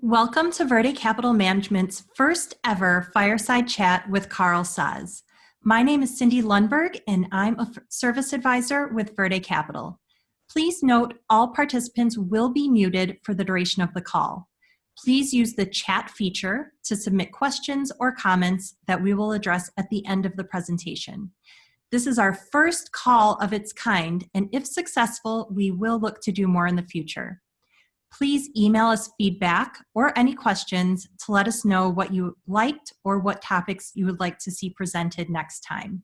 Welcome to Verde Capital Management's first ever Fireside Chat with Szasz. My name is Cindy Lundberg, and I'm a service advisor with Verde Capital. Please note all participants will be muted for the duration of the call. Please use the chat feature to submit questions or comments that we will address at the end of the presentation. This is our first call of its kind, and if successful, we will look to do more in the future. Please email us feedback or any questions to let us know what you liked or what topics you would like to see presented next time.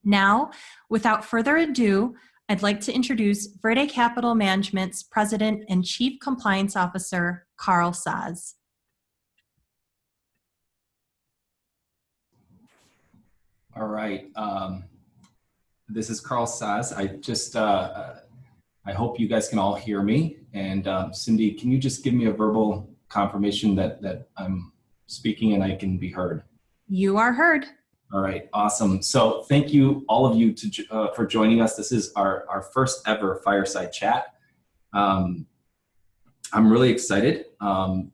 Now, without further ado, I'd like to introduce Verde Capital Management's President and Chief Compliance Officer, Szasz. All right. This is Szasz. I hope you guys can all hear me. And Cindy, can you just give me a verbal confirmation that I'm speaking and I can be heard? You are heard. All right, awesome. So thank you, all of you, for joining us. This is our first ever Fireside Chat. I'm really excited.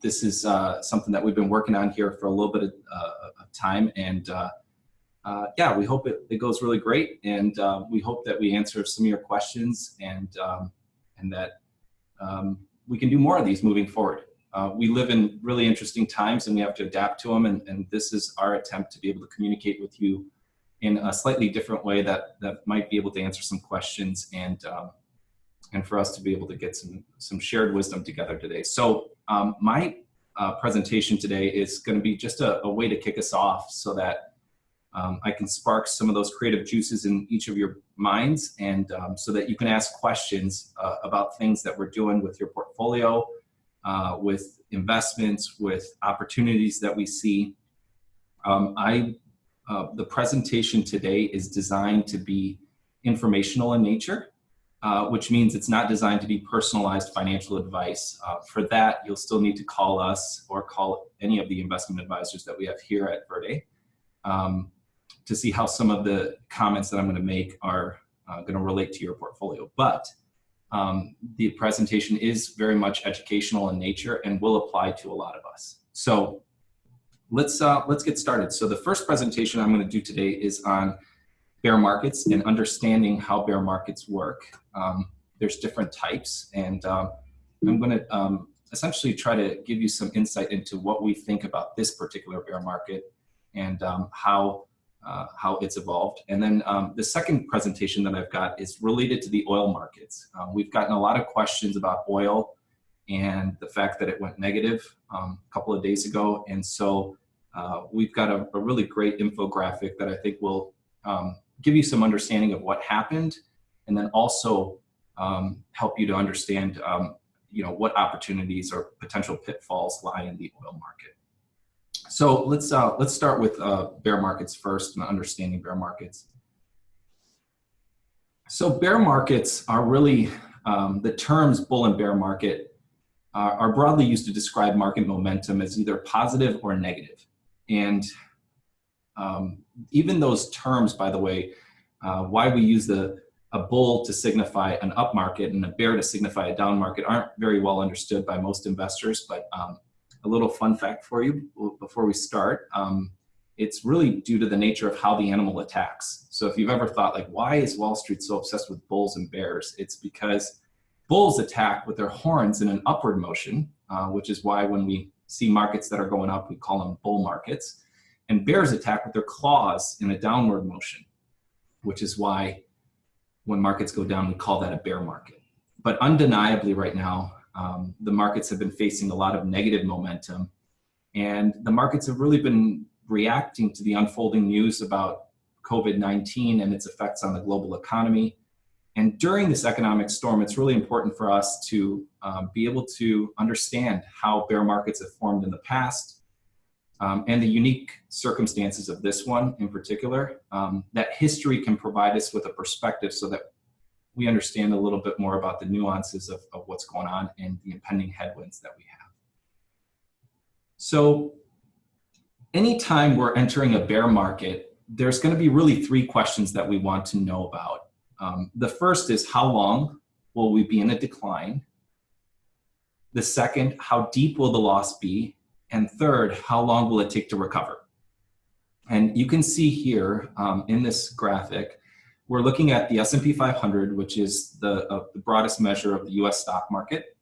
This is something that we've been working on here for a little bit of time. And yeah, we hope it goes really great, and we hope that we answer some of your questions, and that we can do more of these moving forward. We live in really interesting times, and we have to adapt to them, and this is our attempt to be able to communicate with you in a slightly different way that might be able to answer some questions, and for us to be able to get some shared wisdom together today. So my presentation today is going to be just a way to kick us off so that I can spark some of those creative juices in each of your minds, and so that you can ask questions about things that we're doing with your portfolio, with investments, with opportunities that we see. The presentation today is designed to be informational in nature, which means it's not designed to be personalized financial advice. For that, you'll still need to call us or call any of the investment advisors that we have here at Verde. To see how some of the comments that I'm going to make are going to relate to your portfolio. But the presentation is very much educational in nature and will apply to a lot of us. So let's get started. So the first presentation I'm going to do today is on bear markets and understanding how bear markets work. There's different types, and I'm going to essentially try to give you some insight into what we think about this particular bear market and how it's evolved. And then the second presentation that I've got is related to the oil markets. We've gotten a lot of questions about oil and the fact that it went negative a couple of days ago. And so we've got a really great infographic that I think will give you some understanding of what happened, and then also help you to understand what opportunities or potential pitfalls lie in the oil market. So let's start with bear markets first and understanding bear markets. So bear markets are really, the terms bull and bear market are broadly used to describe market momentum as either positive or negative. And even those terms, by the way, why we use a bull to signify an up market and a bear to signify a down market aren't very well understood by most investors, but a little fun fact for you before we start. It's really due to the nature of how the animal attacks. So if you've ever thought, like, why is Wall Street so obsessed with bulls and bears? It's because bulls attack with their horns in an upward motion, which is why when we see markets that are going up, we call them bull markets. And bears attack with their claws in a downward motion, which is why when markets go down, we call that a bear market. But undeniably right now, the markets have been facing a lot of negative momentum, and the markets have really been reacting to the unfolding news about COVID-19 and its effects on the global economy. And during this economic storm, it's really important for us to be able to understand how bear markets have formed in the past, and the unique circumstances of this one in particular. That history can provide us with a perspective so that we understand a little bit more about the nuances of what's going on and the impending headwinds that we have. So anytime we're entering a bear market, there's going to be really three questions that we want to know about. The first is, how long will we be in a decline? The second, how deep will the loss be? And third, how long will it take to recover? And you can see here in this graphic, we're looking at the S&P 500, which is the broadest measure of the US stock market.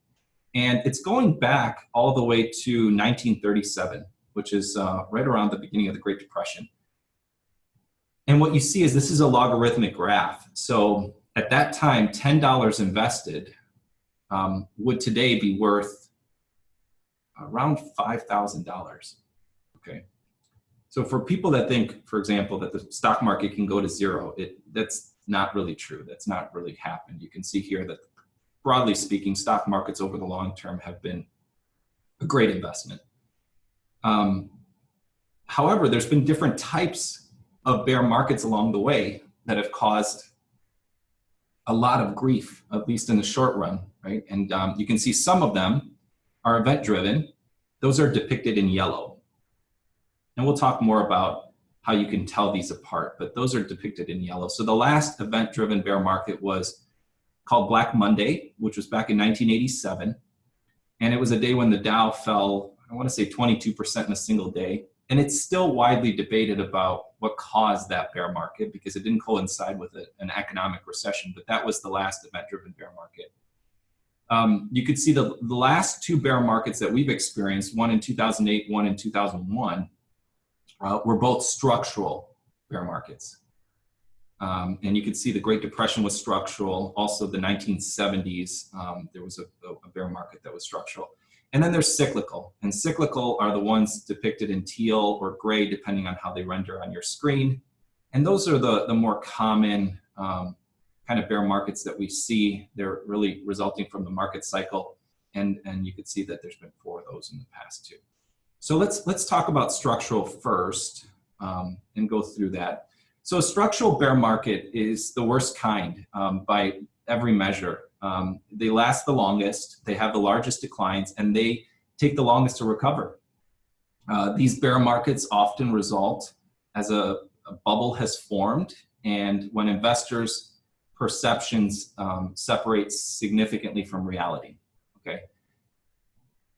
And it's going back all the way to 1937, which is right around the beginning of the Great Depression. And what you see is this is a logarithmic graph. So at that time, $10 invested would today be worth around $5,000. Okay. So for people that think, for example, that the stock market can go to zero, that's not really true. That's not really happened. You can see here that broadly speaking, stock markets over the long term have been a great investment. However, there's been different types of bear markets along the way that have caused a lot of grief, at least in the short run, right? And you can see some of them are event-driven. Those are depicted in yellow. And we'll talk more about how you can tell these apart, but those are depicted in yellow. So the last event-driven bear market was called Black Monday, which was back in 1987. And it was a day when the Dow fell, I want to say 22% in a single day. And it's still widely debated about what caused that bear market because it didn't coincide with an economic recession, but that was the last event-driven bear market. You could see the last two bear markets that we've experienced, one in 2008, one in 2001, were both structural bear markets. And you could see the Great Depression was structural. Also the 1970s, there was a bear market that was structural. And then there's cyclical. And cyclical are the ones depicted in teal or gray, depending on how they render on your screen. And those are the more common kind of bear markets that we see. They're really resulting from the market cycle. And you can see that there's been 4 of those in the past too. So let's talk about structural first and go through that. So a structural bear market is the worst kind by every measure. They last the longest, they have the largest declines, and they take the longest to recover. These bear markets often result as a bubble has formed, and when investors' perceptions separate significantly from reality. Okay.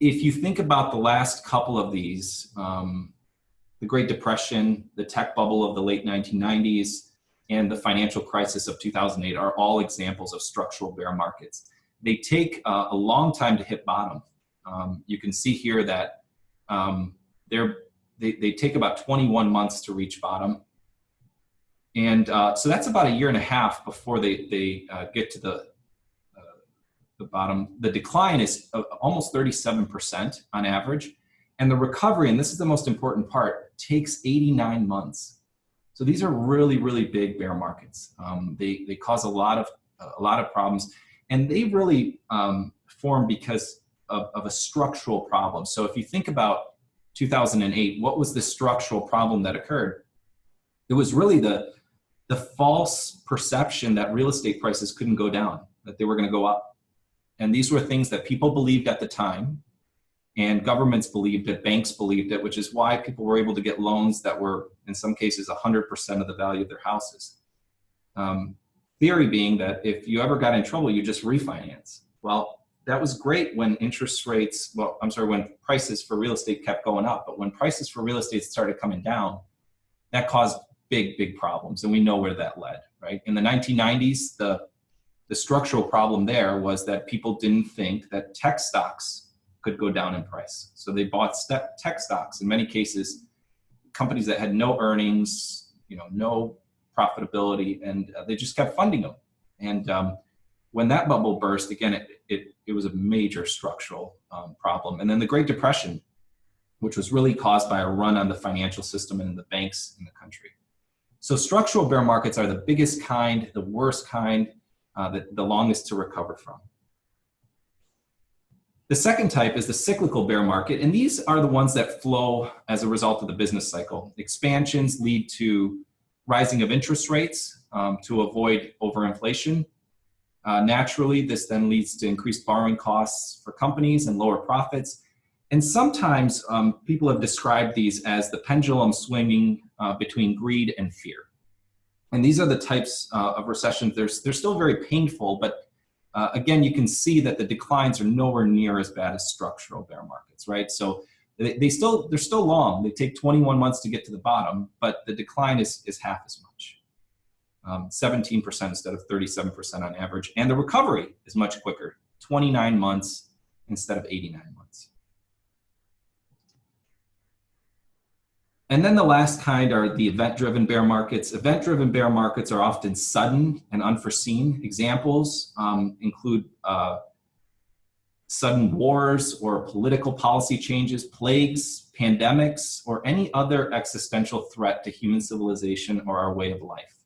If you think about the last couple of these, the Great Depression, the tech bubble of the late 1990s, and the financial crisis of 2008 are all examples of structural bear markets. They take a long time to hit bottom. You can see here that they take about 21 months to reach bottom. And so that's about 1.5 years before they get to the bottom. The decline is almost 37% on average. And the recovery, and this is the most important part, takes 89 months. So these are really, really big bear markets. They cause a lot of problems, and they really form because of a structural problem. So if you think about 2008, what was the structural problem that occurred? It was really the false perception that real estate prices couldn't go down, that they were going to go up. And these were things that people believed at the time. And governments believed it, banks believed it, which is why people were able to get loans that were, in some cases, 100% of the value of their houses. Theory being that if you ever got in trouble, you just refinance. Well, that was great when when prices for real estate kept going up. But when prices for real estate started coming down, that caused big, big problems. And we know where that led, right? In the 1990s, the structural problem there was that people didn't think that tech stocks could go down in price. So they bought tech stocks, in many cases, companies that had no earnings, no profitability, and they just kept funding them. And when that bubble burst, again, it was a major structural problem. And then the Great Depression, which was really caused by a run on the financial system and the banks in the country. So structural bear markets are the biggest kind, the worst kind, the longest to recover from. The second type is the cyclical bear market, and these are the ones that flow as a result of the business cycle. Expansions lead to rising of interest rates to avoid overinflation. Naturally, this then leads to increased borrowing costs for companies and lower profits. And sometimes people have described these as the pendulum swinging between greed and fear. And these are the types of recessions. They're still very painful, but again, you can see that the declines are nowhere near as bad as structural bear markets, right? So they're still long. They take 21 months to get to the bottom, but the decline is half as much, 17% instead of 37% on average. And the recovery is much quicker, 29 months instead of 89 months. And then the last kind are the event-driven bear markets. Event-driven bear markets are often sudden and unforeseen. Examples include sudden wars or political policy changes, plagues, pandemics, or any other existential threat to human civilization or our way of life.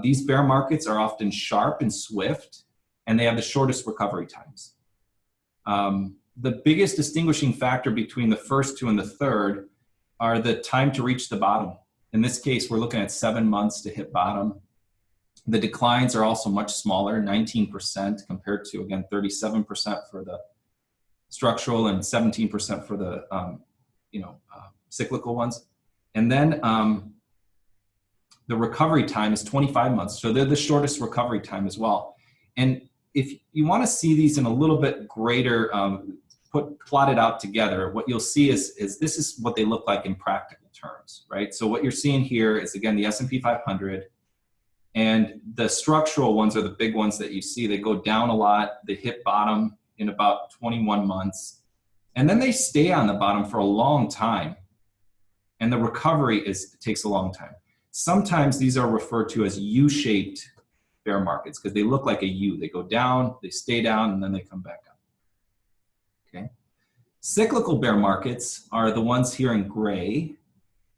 These bear markets are often sharp and swift, and they have the shortest recovery times. The biggest distinguishing factor between the first two and the third are the time to reach the bottom. In this case, we're looking at 7 months to hit bottom. The declines are also much smaller, 19% compared to, again, 37% for the structural and 17% for the cyclical ones. And then the recovery time is 25 months. So they're the shortest recovery time as well. And if you want to see these in a little bit greater, plotted out together, what you'll see is this is what they look like in practical terms, right? So what you're seeing here is, again, the S&P 500, and the structural ones are the big ones that you see. They go down a lot. They hit bottom in about 21 months, and then they stay on the bottom for a long time, and the recovery takes a long time. Sometimes these are referred to as U-shaped bear markets because they look like a U. They go down, they stay down, and then they come back up. Okay. Cyclical bear markets are the ones here in gray,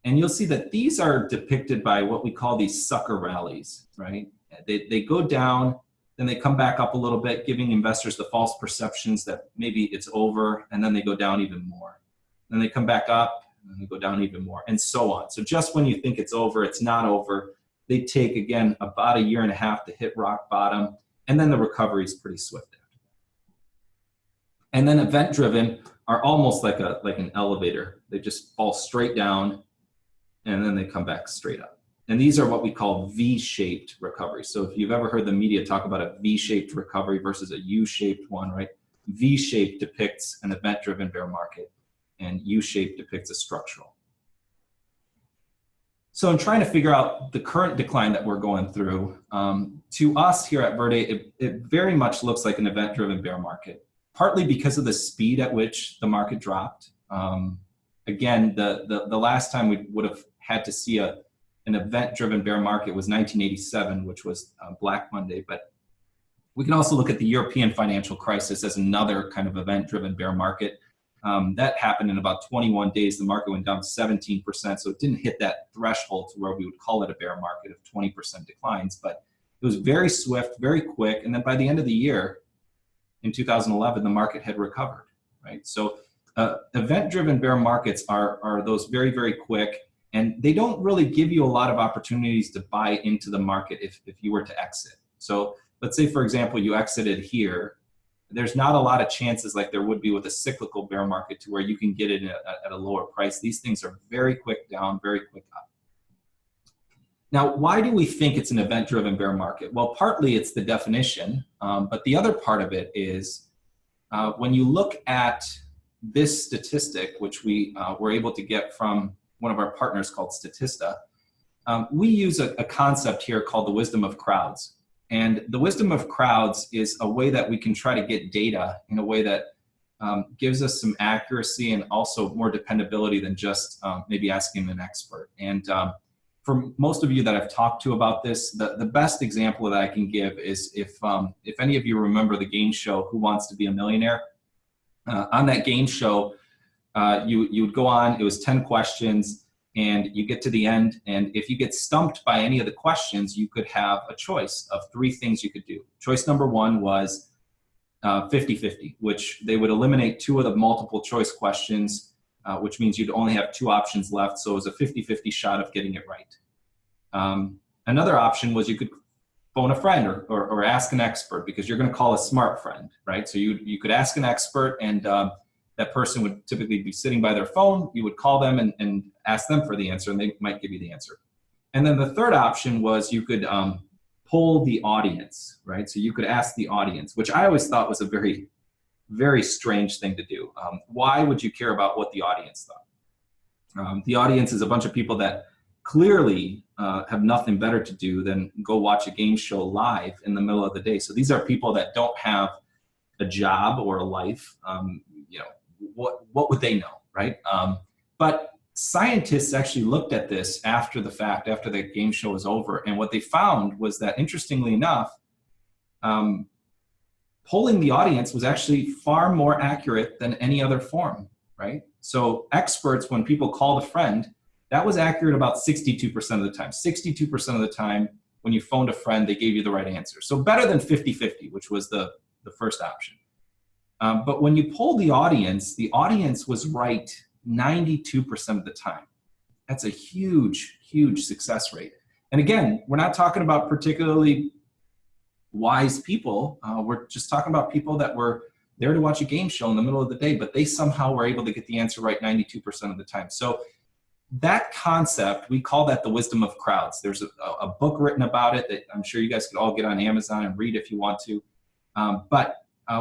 and you'll see that these are depicted by what we call these sucker rallies, right? They go down, then they come back up a little bit, giving investors the false perceptions that maybe it's over, and then they go down even more. Then they come back up, and then they go down even more, and so on. So just when you think it's over, it's not over. They take, again, about 1.5 years to hit rock bottom, and then the recovery is pretty swift after that. And then event-driven are almost like an elevator. They just fall straight down, and then they come back straight up. And these are what we call V-shaped recovery. So if you've ever heard the media talk about a V-shaped recovery versus a U-shaped one, right? V-shaped depicts an event-driven bear market, and U-shaped depicts a structural. So in trying to figure out the current decline that we're going through, to us here at Verde, it very much looks like an event-driven bear market, partly because of the speed at which the market dropped. Again, the last time we would have had to see an event-driven bear market was 1987, which was Black Monday. But we can also look at the European financial crisis as another kind of event-driven bear market. That happened in about 21 days. The market went down 17%, so it didn't hit that threshold to where we would call it a bear market of 20% declines. But it was very swift, very quick, and then by the end of the year, in 2011, the market had recovered, right? So event-driven bear markets are those very, very quick, and they don't really give you a lot of opportunities to buy into the market if you were to exit. So let's say, for example, you exited here. There's not a lot of chances like there would be with a cyclical bear market to where you can get it at a lower price. These things are very quick down, very quick up. Now, why do we think it's an event-driven bear market? Well, partly it's the definition, but the other part of it is when you look at this statistic, which we were able to get from one of our partners called Statista, we use a concept here called the wisdom of crowds. And the wisdom of crowds is a way that we can try to get data in a way that gives us some accuracy and also more dependability than just maybe asking an expert. And for most of you that I've talked to about this, the best example that I can give is if any of you remember the game show, Who Wants to Be a Millionaire? On that game show, you would go on, it was 10 questions, and you get to the end, and if you get stumped by any of the questions, you could have a choice of 3 things you could do. Choice number 1 was 50-50, which they would eliminate 2 of the multiple choice questions, which means you'd only have 2 options left, so it was a 50-50 shot of getting it right. Another option was you could phone a friend or ask an expert, because you're going to call a smart friend, right? So you could ask an expert, and that person would typically be sitting by their phone. You would call them and ask them for the answer, and they might give you the answer. And then the third option was you could poll the audience, right? So you could ask the audience, which I always thought was a very, very strange thing to do. Why would you care about what the audience thought? The audience is a bunch of people that clearly have nothing better to do than go watch a game show live in the middle of the day. So these are people that don't have a job or a life. What would they know, right? But scientists actually looked at this after the fact, after the game show was over, and what they found was that, interestingly enough, polling the audience was actually far more accurate than any other form, right? So experts, when people called a friend, that was accurate about 62% of the time. 62% of the time when you phoned a friend, they gave you the right answer. So better than 50-50, which was the first option. But when you polled the audience was right 92% of the time. That's a huge, huge success rate. And again, we're not talking about particularly wise people. We're just talking about people that were there to watch a game show in the middle of the day, but they somehow were able to get the answer right 92% of the time. So that concept, we call that the wisdom of crowds. There's a book written about it that I'm sure you guys could all get on Amazon and read if you want to. But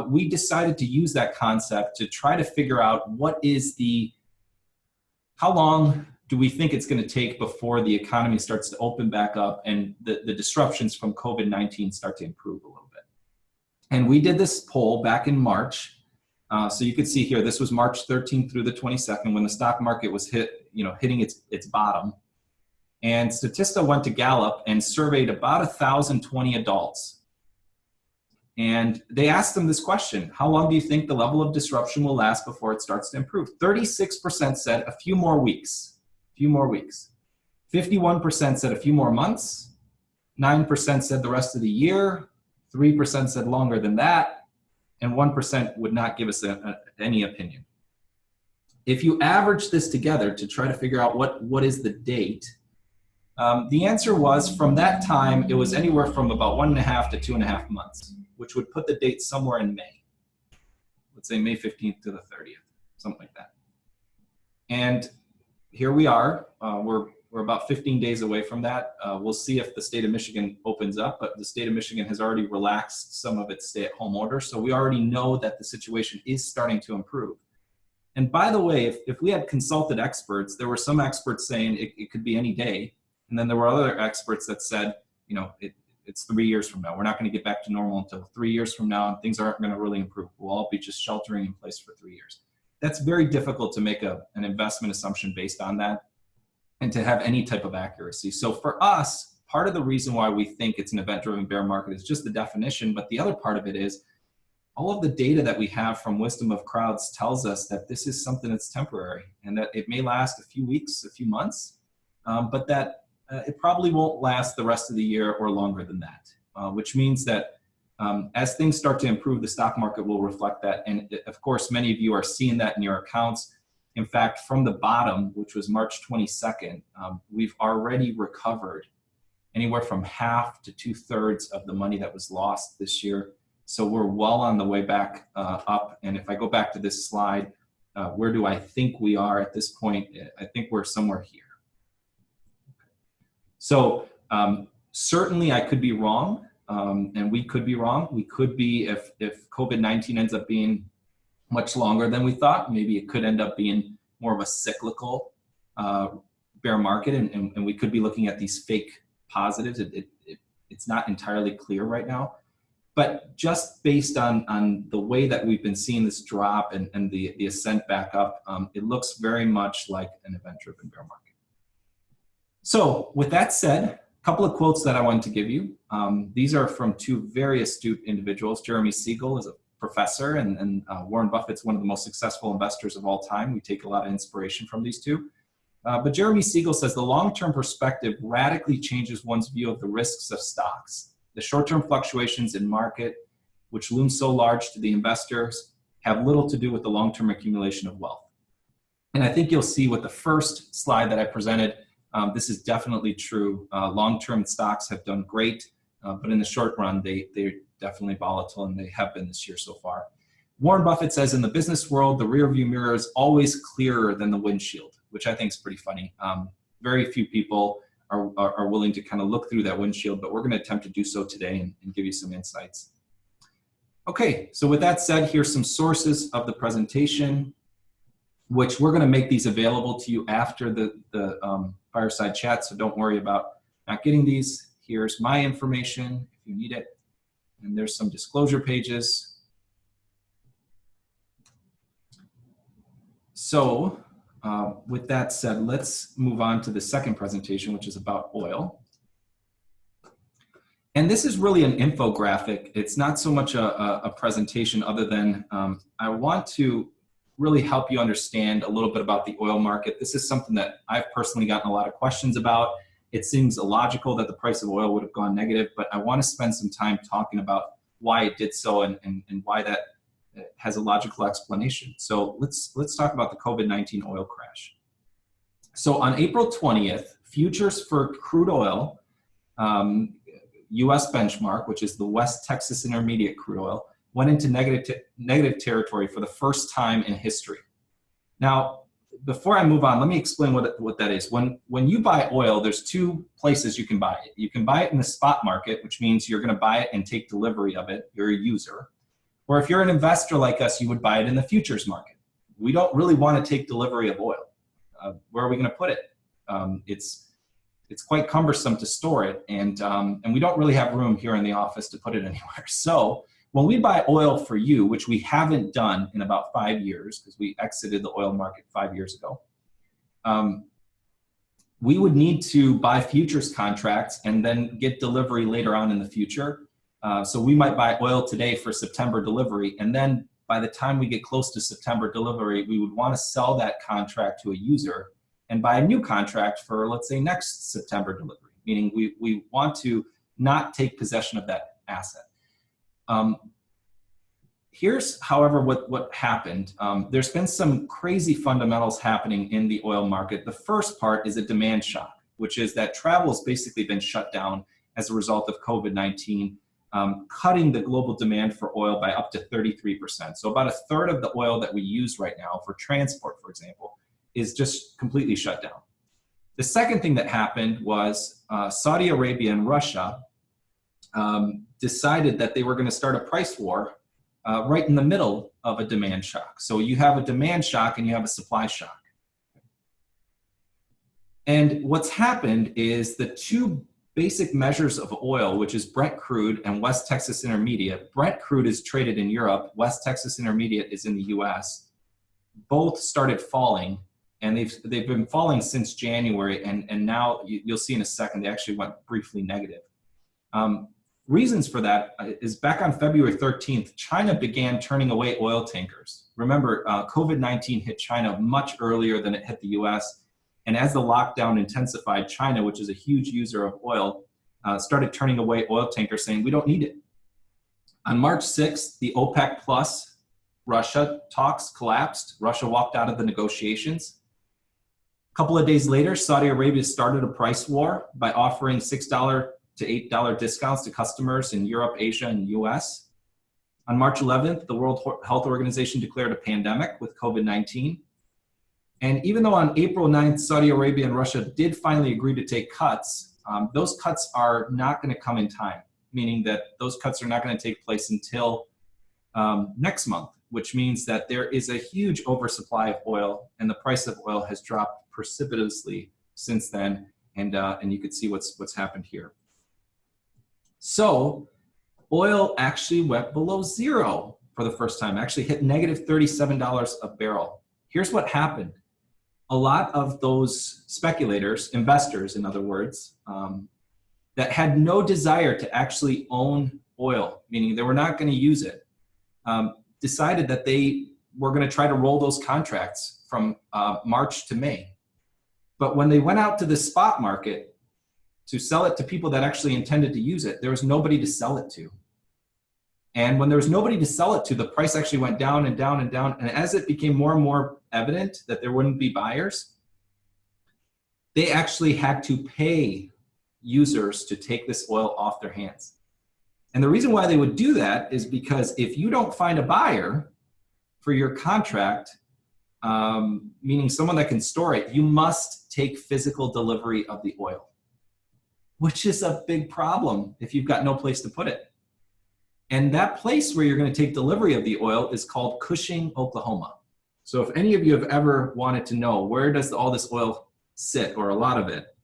we decided to use that concept to try to figure out how long do we think it's going to take before the economy starts to open back up and the disruptions from COVID-19 start to improve a little bit. And we did this poll back in March. So you can see here, this was March 13th through the 22nd when the stock market was hitting its bottom. And Statista went to Gallup and surveyed about 1,020 adults. And they asked them this question: how long do you think the level of disruption will last before it starts to improve? 36% said a few more weeks. 51% said a few more months. 9% said the rest of the year. 3% said longer than that. And 1% would not give us any opinion. If you average this together to try to figure out what is the date, the answer was, from that time, it was anywhere from about 1.5 to 2.5 months, which would put the date somewhere in May. Let's say May 15th to the 30th, something like that. And here we are. We're about 15 days away from that. We'll see if the state of Michigan opens up, but the state of Michigan has already relaxed some of its stay-at-home orders, so we already know that the situation is starting to improve. And by the way, if we had consulted experts, there were some experts saying it could be any day, and then there were other experts that said, it's 3 years from now. We're not going to get back to normal until 3 years from now, and things aren't going to really improve. We'll all be just sheltering in place for 3 years. That's very difficult to make an investment assumption based on that and to have any type of accuracy. So for us, part of the reason why we think it's an event-driven bear market is just the definition, but the other part of it is all of the data that we have from Wisdom of Crowds tells us that this is something that's temporary and that it may last a few weeks, a few months, but that it probably won't last the rest of the year or longer than that, which means that as things start to improve, the stock market will reflect that. And of course, many of you are seeing that in your accounts. In fact, from the bottom, which was March 22nd, we've already recovered anywhere from half to 2/3 of the money that was lost this year. So we're well on the way back up. And if I go back to this slide, where do I think we are at this point? I think we're somewhere here. So certainly I could be wrong, and we could be wrong. We could be, if COVID-19 ends up being much longer than we thought, maybe it could end up being more of a cyclical bear market, and we could be looking at these fake positives. It's not entirely clear right now. But just based on the way that we've been seeing this drop and the ascent back up, it looks very much like an event-driven bear market. So with that said, a couple of quotes that I wanted to give you. These are from two very astute individuals. Jeremy Siegel is a professor, and Warren Buffett's one of the most successful investors of all time. We take a lot of inspiration from these two. But Jeremy Siegel says, the long-term perspective radically changes one's view of the risks of stocks. The short-term fluctuations in market, which loom so large to the investors, have little to do with the long-term accumulation of wealth. And I think you'll see with the first slide that I presented, this is definitely true. Long-term stocks have done great, but in the short run, they're definitely volatile, and they have been this year so far. Warren Buffett says, in the business world, the rearview mirror is always clearer than the windshield, which I think is pretty funny. Very few people are willing to kind of look through that windshield, but we're going to attempt to do so today and give you some insights. Okay, so with that said, here's some sources of the presentation, which we're going to make these available to you after the Fireside Chat, so don't worry about not getting these. Here's my information if you need it, and there's some disclosure pages. So with that said, let's move on to the second presentation, which is about oil. And this is really an infographic. It's not so much a presentation other than I want to really help you understand a little bit about the oil market. This is something that I've personally gotten a lot of questions about. It seems illogical that the price of oil would have gone negative, but I want to spend some time talking about why it did so and why that has a logical explanation. So let's talk about the COVID-19 oil crash. So on April 20th, futures for crude oil, US benchmark, which is the West Texas Intermediate crude oil, went into negative territory for the first time in history. Now, before I move on, let me explain what that is. When you buy oil, there's two places you can buy it. You can buy it in the spot market, which means you're going to buy it and take delivery of it. You're a user. Or if you're an investor like us, you would buy it in the futures market. We don't really want to take delivery of oil. Where are we going to put it? It's quite cumbersome to store it, and we don't really have room here in the office to put it anywhere. So when we buy oil for you, which we haven't done in about 5 years, because we exited the oil market 5 years ago, we would need to buy futures contracts and then get delivery later on in the future. So we might buy oil today for September delivery, and then by the time we get close to September delivery, we would want to sell that contract to a user and buy a new contract for, let's say, next September delivery, meaning we want to not take possession of that asset. Here's, however, what happened. There's been some crazy fundamentals happening in the oil market. The first part is a demand shock, which is that travel has basically been shut down as a result of COVID-19, cutting the global demand for oil by up to 33%. So about a third of the oil that we use right now for transport, for example, is just completely shut down. The second thing that happened was Saudi Arabia and Russia decided that they were going to start a price war right in the middle of a demand shock. So you have a demand shock and you have a supply shock. And what's happened is the two basic measures of oil, which is Brent crude and West Texas Intermediate. Brent crude is traded in Europe. West Texas Intermediate is in the US. Both started falling, and they've been falling since January, and now you'll see in a second they actually went briefly negative. Reasons for that is back on February 13th, China began turning away oil tankers. Remember, COVID-19 hit China much earlier than it hit the US. And as the lockdown intensified, China, which is a huge user of oil, started turning away oil tankers, saying, we don't need it. On March 6th, the OPEC plus Russia talks collapsed. Russia walked out of the negotiations. A couple of days later, Saudi Arabia started a price war by offering $6 to $8 discounts to customers in Europe, Asia, and US. On March 11th, the World Health Organization declared a pandemic with COVID-19. And even though on April 9th, Saudi Arabia and Russia did finally agree to take cuts, those cuts are not going to come in time, meaning that those cuts are not going to take place until next month, which means that there is a huge oversupply of oil, and the price of oil has dropped precipitously since then, and you can see what's happened here. So oil actually went below zero for the first time, actually hit negative $37 a barrel. Here's what happened. A lot of those speculators, investors in other words, that had no desire to actually own oil, meaning they were not going to use it, decided that they were going to try to roll those contracts from March to May. But when they went out to the spot market to sell it to people that actually intended to use it, there was nobody to sell it to. And when there was nobody to sell it to, the price actually went down and down and down. And as it became more and more evident that there wouldn't be buyers, they actually had to pay users to take this oil off their hands. And the reason why they would do that is because if you don't find a buyer for your contract, meaning someone that can store it, you must take physical delivery of the oil. which is a big problem if you've got no place to put it. And that place where you're going to take delivery of the oil is called Cushing, Oklahoma. So if any of you have ever wanted to know where does all this oil sit, or a lot of it,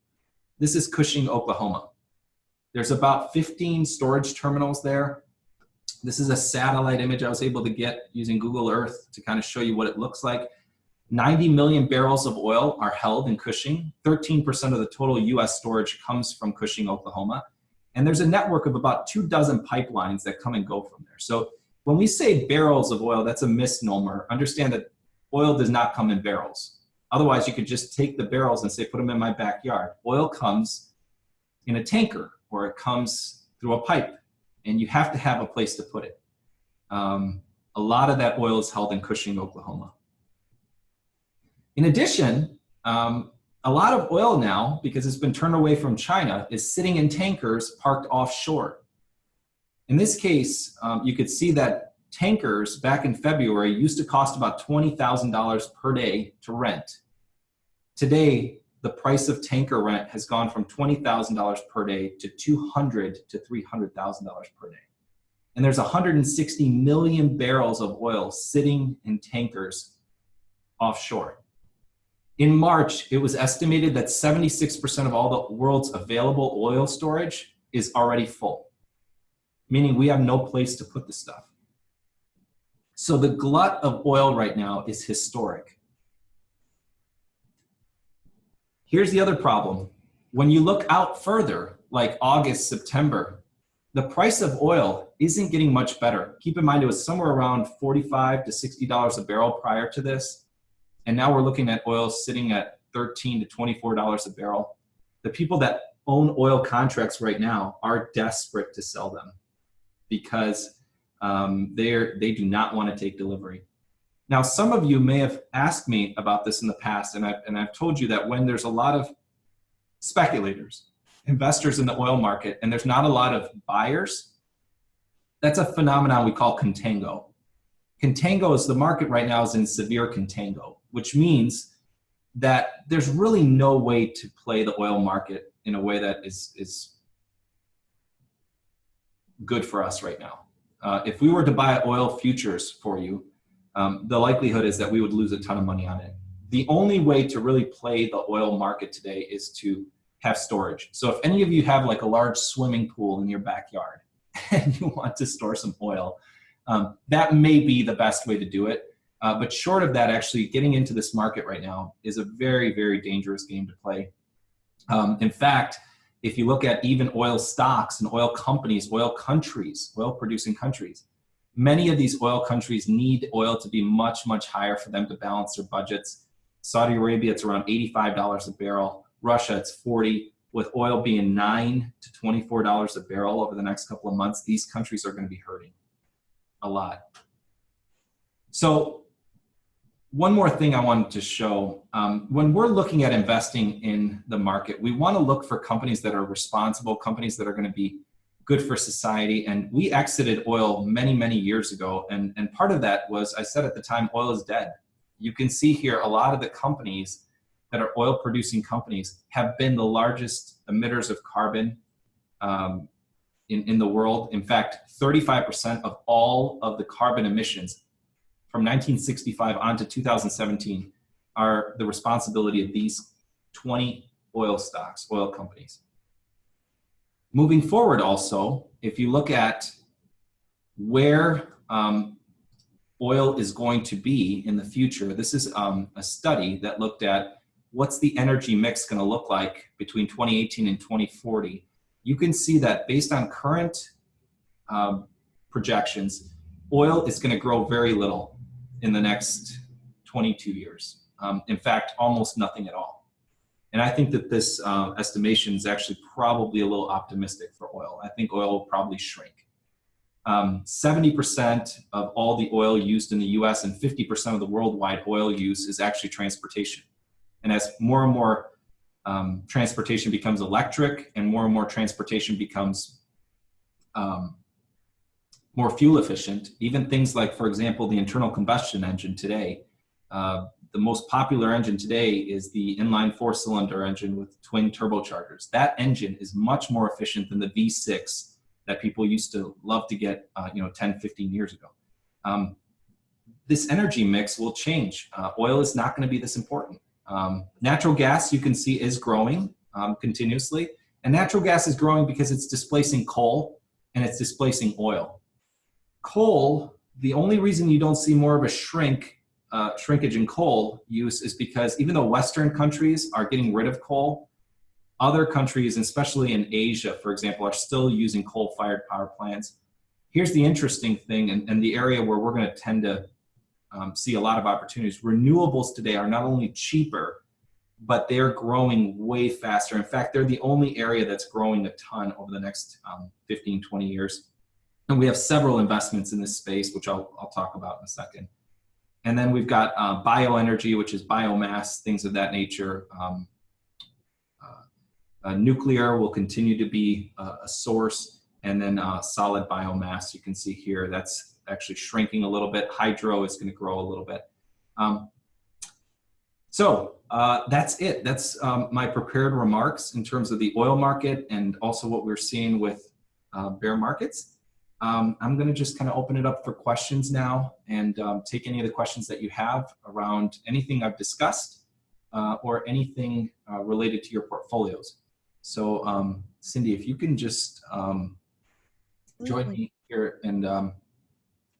this is Cushing, Oklahoma. There's about 15 storage terminals there. This is a satellite image I was able to get using Google Earth to kind of show you what it looks like. 90 million barrels of oil are held in Cushing. 13% of the total US storage comes from Cushing, Oklahoma. And there's a network of about 24 pipelines that come and go from there. So when we say barrels of oil, that's a misnomer. Understand that oil does not come in barrels. Otherwise, you could just take the barrels and say, put them in my backyard. Oil comes in a tanker, or it comes through a pipe, and you have to have a place to put it. A lot of that oil is held in Cushing, Oklahoma. In addition, a lot of oil now, because it's been turned away from China, is sitting in tankers parked offshore. In this case, you could see that tankers back in February used to cost about $20,000 per day to rent. Today, the price of tanker rent has gone from $20,000 per day to $200,000 to $300,000 per day. And there's 160 million barrels of oil sitting in tankers offshore. In March, it was estimated that 76% of all the world's available oil storage is already full, meaning we have no place to put the stuff. So the glut of oil right now is historic. Here's the other problem. When you look out further, like August, September, the price of oil isn't getting much better. Keep in mind it was somewhere around $45 to $60 a barrel prior to this. And now we're looking at oil sitting at $13 to $24 a barrel. The people that own oil contracts right now are desperate to sell them because they do not want to take delivery. Now, some of you may have asked me about this in the past, and I've told you that when there's a lot of speculators, investors in the oil market, and there's not a lot of buyers, that's a phenomenon we call contango. Contango is the market right now is in severe contango, which means that there's really no way to play the oil market in a way that is good for us right now. If we were to buy oil futures for you, the likelihood is that we would lose a ton of money on it. The only way to really play the oil market today is to have storage. So if any of you have like a large swimming pool in your backyard and you want to store some oil, that may be the best way to do it. But short of that, actually getting into this market right now is a very, very dangerous game to play. In fact, if you look at even oil stocks and oil companies, oil countries, oil producing countries, many of these oil countries need oil to be much, much higher for them to balance their budgets. Saudi Arabia, it's around $85 a barrel. Russia, it's 40. With oil being $9 to $24 a barrel over the next couple of months, these countries are going to be hurting a lot. So one more thing I wanted to show, when we're looking at investing in the market, we want to look for companies that are responsible, companies that are going to be good for society. And we exited oil many, many years ago. And part of that was, I said at the time, oil is dead. You can see here, a lot of the companies that are oil producing companies have been the largest emitters of carbon in the world. In fact, 35% of all of the carbon emissions from 1965 on to 2017 are the responsibility of these 20 oil stocks, oil companies. Moving forward also, if you look at where oil is going to be in the future, this is a study that looked at what's the energy mix going to look like between 2018 and 2040. You can see that based on current projections, oil is going to grow very little in the next 22 years. In fact, almost nothing at all. And I think that this estimation is actually probably a little optimistic for oil. I think oil will probably shrink. 70% of all the oil used in the US and 50% of the worldwide oil use is actually transportation. And as more and more transportation becomes electric and more transportation becomes more fuel efficient, even things like, for example, the internal combustion engine today, the most popular engine today is the inline 4-cylinder engine with twin turbochargers. That engine is much more efficient than the V6 that people used to love to get 10, 15 years ago. This energy mix will change. Oil is not going to be this important. Natural gas, you can see, is growing continuously. And natural gas is growing because it's displacing coal and it's displacing oil. Coal, the only reason you don't see more of a shrinkage in coal use is because even though Western countries are getting rid of coal, other countries, especially in Asia, for example, are still using coal-fired power plants. Here's the interesting thing, and the area where we're going to tend to see a lot of opportunities. Renewables today are not only cheaper, but they're growing way faster. In fact, they're the only area that's growing a ton over the next 15, 20 years. And we have several investments in this space, which I'll talk about in a second. And then we've got bioenergy, which is biomass, things of that nature. Nuclear will continue to be a source. And then solid biomass, you can see here, that's actually shrinking a little bit. Hydro is going to grow a little bit. So that's it. That's my prepared remarks in terms of the oil market and also what we're seeing with bear markets. I'm going to just kind of open it up for questions now and take any of the questions that you have around anything I've discussed or anything related to your portfolios. So Cindy, if you can just join me here and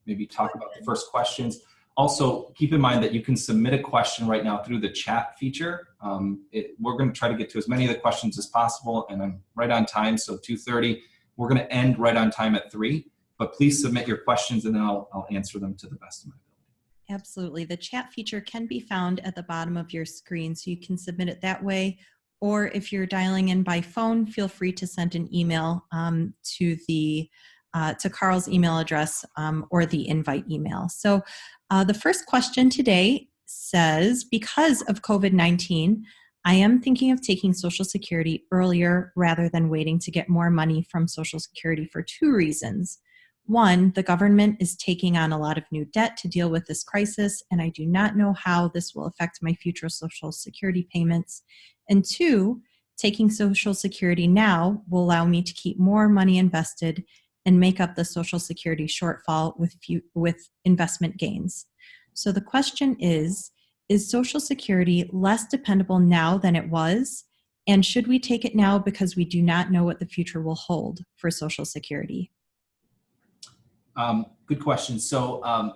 maybe talk about the first questions. Also, keep in mind that you can submit a question right now through the chat feature. We're going to try to get to as many of the questions as possible, and I'm right on time, so 2:30. We're going to end right on time at 3, but please submit your questions and then I'll answer them to the best of my ability. Absolutely. The chat feature can be found at the bottom of your screen, so you can submit it that way. Or if you're dialing in by phone, feel free to send an email to Carl's email address or the invite email. So the first question today says, because of COVID-19, I am thinking of taking Social Security earlier rather than waiting to get more money from Social Security for 2 reasons. 1, the government is taking on a lot of new debt to deal with this crisis, and I do not know how this will affect my future Social Security payments. And 2, taking Social Security now will allow me to keep more money invested and make up the Social Security shortfall with investment gains. So the question is Social Security less dependable now than it was? And should we take it now because we do not know what the future will hold for Social Security? Good question. So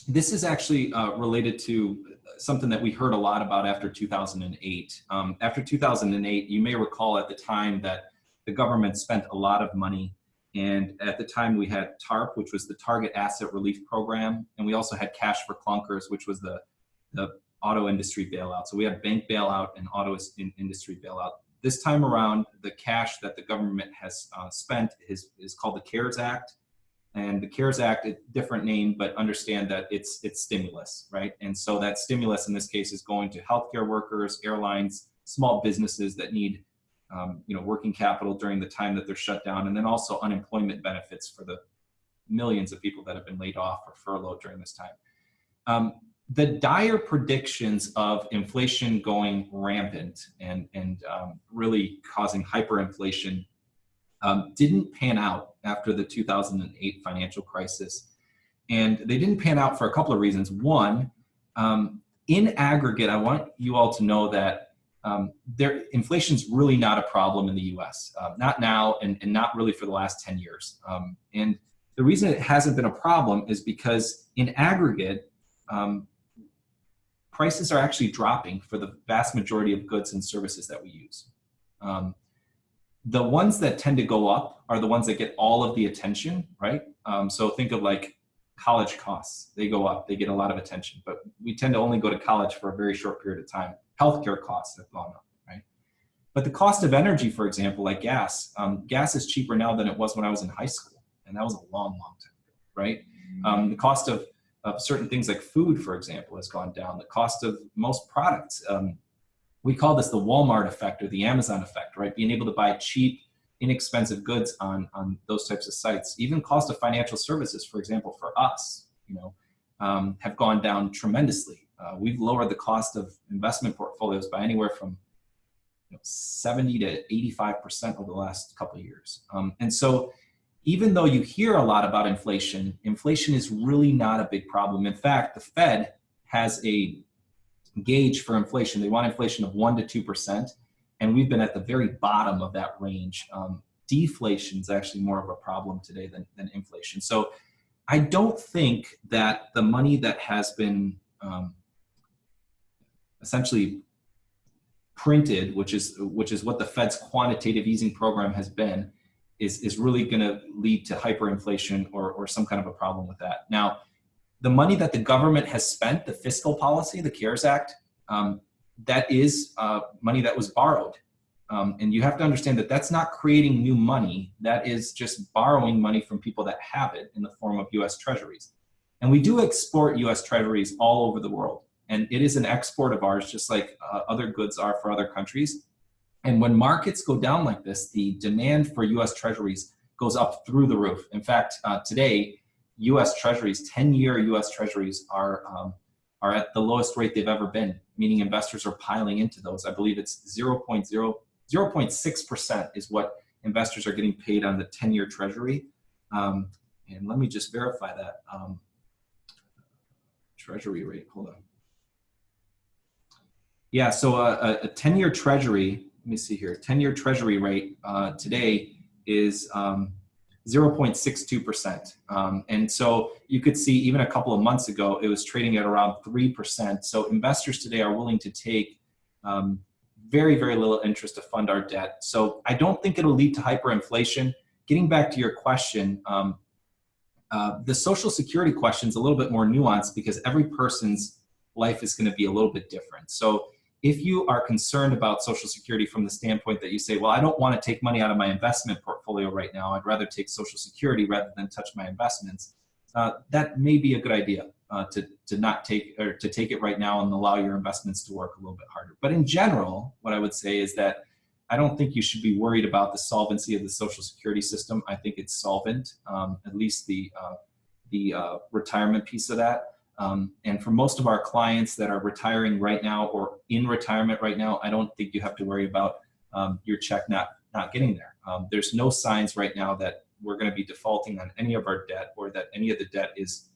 this is actually related to something that we heard a lot about after 2008. After 2008, you may recall at the time that the government spent a lot of money. And at the time we had TARP, which was the Target Asset Relief Program. And we also had Cash for Clunkers, which was the auto industry bailout. So we had bank bailout and auto industry bailout. This time around, the cash that the government has spent is called the CARES Act. And the CARES Act, a different name, but understand that it's stimulus, right? And so that stimulus in this case is going to healthcare workers, airlines, small businesses that need working capital during the time that they're shut down, and then also unemployment benefits for the millions of people that have been laid off or furloughed during this time. The dire predictions of inflation going rampant and really causing hyperinflation didn't pan out after the 2008 financial crisis. And they didn't pan out for a couple of reasons. One, in aggregate, I want you all to know that inflation is really not a problem in the US, not now and not really for the last 10 years. And the reason it hasn't been a problem is because in aggregate, prices are actually dropping for the vast majority of goods and services that we use. The ones that tend to go up are the ones that get all of the attention, right? So think of like college costs. They go up, they get a lot of attention, but we tend to only go to college for a very short period of time. Healthcare costs have gone up, right? But the cost of energy, for example, like gas, gas is cheaper now than it was when I was in high school. And that was a long, long time ago, right? The cost of certain things like food, for example, has gone down. The cost of most products, we call this the Walmart effect or the Amazon effect, right? Being able to buy cheap, inexpensive goods on those types of sites. Even cost of financial services, for example, for us, have gone down tremendously We've lowered the cost of investment portfolios by anywhere from 70 to 85% over the last couple of years. And so even though you hear a lot about inflation, inflation is really not a big problem. In fact, the Fed has a gauge for inflation. They want inflation of 1 to 2%, and we've been at the very bottom of that range. Deflation is actually more of a problem today than inflation. So I don't think that the money that has been essentially printed, which is what the Fed's quantitative easing program has been, is really going to lead to hyperinflation or some kind of a problem with that. Now, the money that the government has spent, the fiscal policy, the CARES Act, that is money that was borrowed. And you have to understand that that's not creating new money. That is just borrowing money from people that have it in the form of US Treasuries. And we do export US Treasuries all over the world. And it is an export of ours, just like other goods are for other countries. And when markets go down like this, the demand for US Treasuries goes up through the roof. In fact, today, US Treasuries, 10-year US Treasuries are at the lowest rate they've ever been, meaning investors are piling into those. I believe it's 0.6% is what investors are getting paid on the 10-year Treasury. And let me just verify that. Treasury rate, hold on. Yeah, so a 10-year Treasury, let me see here, 10-year Treasury rate today is 0.62%. And so you could see even a couple of months ago, it was trading at around 3%. So investors today are willing to take very, very little interest to fund our debt. So I don't think it'll lead to hyperinflation. Getting back to your question, the Social Security question is a little bit more nuanced because every person's life is going to be a little bit different. So if you are concerned about Social Security from the standpoint that you say, well, I don't want to take money out of my investment portfolio right now, I'd rather take Social Security rather than touch my investments, that may be a good idea to not take, or to take it right now and allow your investments to work a little bit harder. But in general, what I would say is that I don't think you should be worried about the solvency of the Social Security system. I think it's solvent, at least the retirement piece of that. And for most of our clients that are retiring right now or in retirement right now, I don't think you have to worry about your check not getting there. There's no signs right now that we're going to be defaulting on any of our debt or that any of the debt is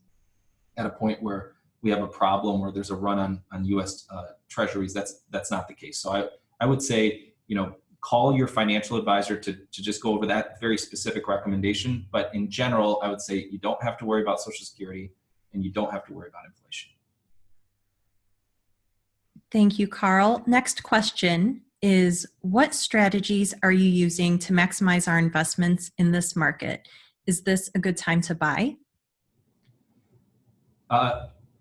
at a point where we have a problem or there's a run on US Treasuries. That's not the case. So I would say, call your financial advisor to just go over that very specific recommendation. But in general, I would say you don't have to worry about Social Security and you don't have to worry about inflation. Thank you, Carl. Next question is, what strategies are you using to maximize our investments in this market? Is this a good time to buy?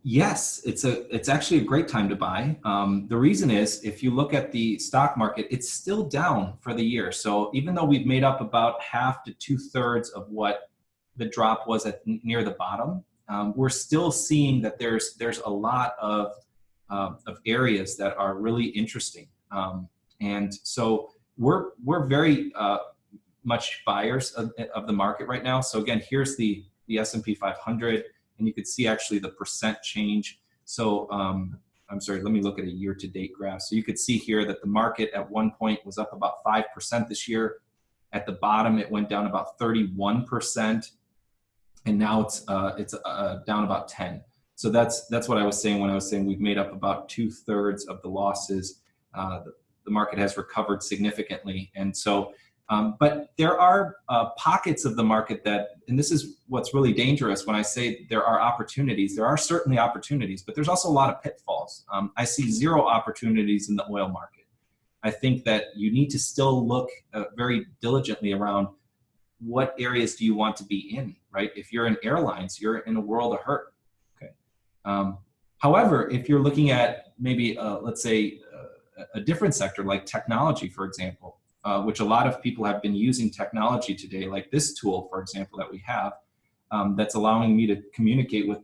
Yes, it's actually a great time to buy. The reason is, if you look at the stock market, it's still down for the year. So even though we've made up about half to 2/3 of what the drop was at near the bottom, we're still seeing that there's a lot of areas that are really interesting. And so we're very much buyers of the market right now. So again, here's the S&P 500. And you could see actually the percent change. So I'm sorry, let me look at a year-to-date graph. So you could see here that the market at one point was up about 5% this year. At the bottom, it went down about 31%, and now it's down about 10. So that's what I was saying when I was saying we've made up about 2/3 of the losses. The market has recovered significantly, and so. But there are pockets of the market that, and this is what's really dangerous when I say there are opportunities. There are certainly opportunities, but there's also a lot of pitfalls. I see zero opportunities in the oil market. I think that you need to still look very diligently around what areas do you want to be in, right? If you're in airlines, you're in a world of hurt. Okay. However, if you're looking at maybe, let's say, a different sector like technology, for example, which a lot of people have been using technology today, like this tool, for example, that we have, that's allowing me to communicate with,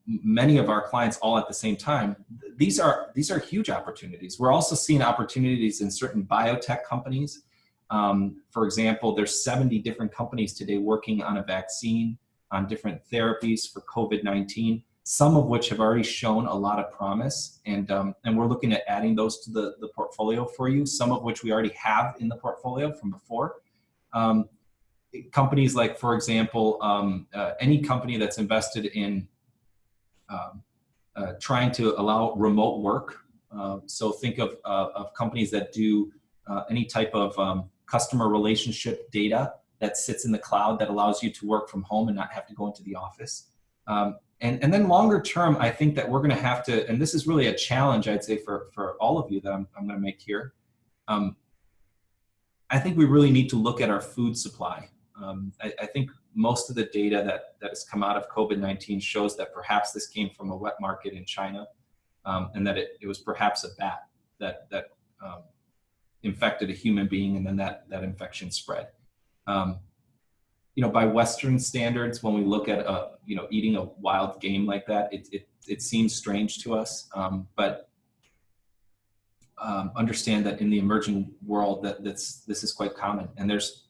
many of our clients all at the same time. These are huge opportunities. We're also seeing opportunities in certain biotech companies. For example, there's 70 different companies today working on a vaccine, on different therapies for COVID-19. some of which have already shown a lot of promise, and we're looking at adding those to the portfolio for you, some of which we already have in the portfolio from before. Companies like, for example, any company that's invested in trying to allow remote work. So think of companies that do any type of customer relationship data that sits in the cloud that allows you to work from home and not have to go into the office. And then longer term, I think that we're going to have to, and this is really a challenge, I'd say, for all of you that I'm going to make here. I think we really need to look at our food supply. I think most of the data that has come out of COVID-19 shows that perhaps this came from a wet market in China, and that it was perhaps a bat that infected a human being, and then that infection spread. By Western standards, when we look at eating a wild game like that, it seems strange to us. But understand that in the emerging world, this is quite common, and there's